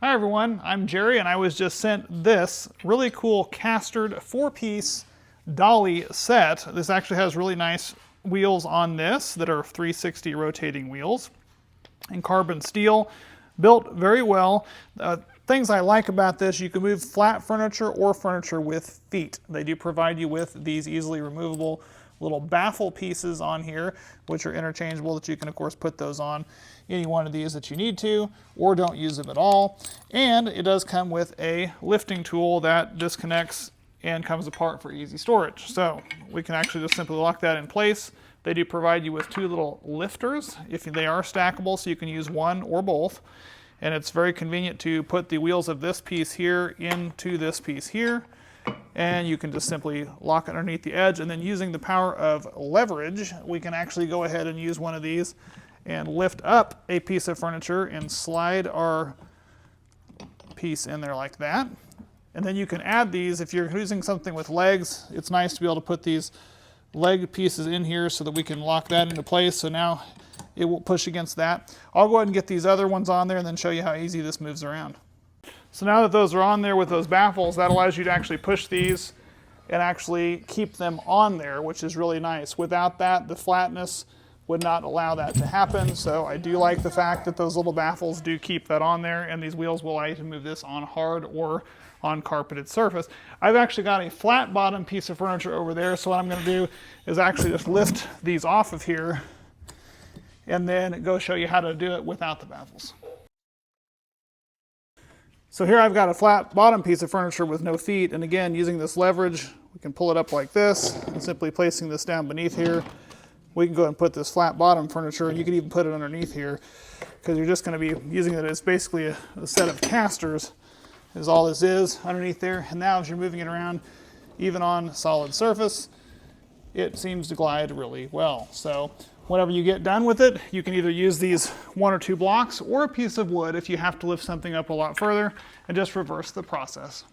Hi everyone, I'm Jerry and I was just sent this really cool castered 4-piece Dolly set. This actually has really nice wheels on this that are 360 rotating wheels in carbon steel, built very well. Things I like about this, you can move flat furniture or furniture with feet. They do provide you with these easily removable little baffle pieces on here, which are interchangeable, that you can of course put those on any one of these that you need to, or don't use them at all. And it does come with a lifting tool that disconnects and comes apart for easy storage. So we can actually just simply lock that in place. They do provide you with 2 little lifters if they are stackable, so you can use one or both. And it's very convenient to put the wheels of this piece here into this piece here. And you can just simply lock it underneath the edge, and then using the power of leverage, we can actually go ahead and use one of these and lift up a piece of furniture and slide our piece in there like that. And then you can add these. If you're using something with legs, it's nice to be able to put these leg pieces in here so that we can lock that into place. So now it will push against that. I'll go ahead and get these other ones on there and then show you how easy this moves around. So now that those are on there with those baffles, that allows you to actually push these and actually keep them on there, which is really nice. Without that, the flatness would not allow that to happen. So I do like the fact that those little baffles do keep that on there, and these wheels will allow you to move this on hard or on carpeted surface. I've actually got a flat bottom piece of furniture over there, so what I'm going to do is actually just lift these off of here and then go show you how to do it without the baffles. So here I've got a flat bottom piece of furniture with no feet, and again, using this leverage, we can pull it up like this, and simply placing this down beneath here, we can go ahead and put this flat bottom furniture, and you can even put it underneath here, because you're just going to be using it as basically a set of casters, is all this is underneath there. And now as you're moving it around, even on solid surface, it seems to glide really well. So whenever you get done with it, you can either use these 1 or 2 blocks or a piece of wood if you have to lift something up a lot further, and just reverse the process.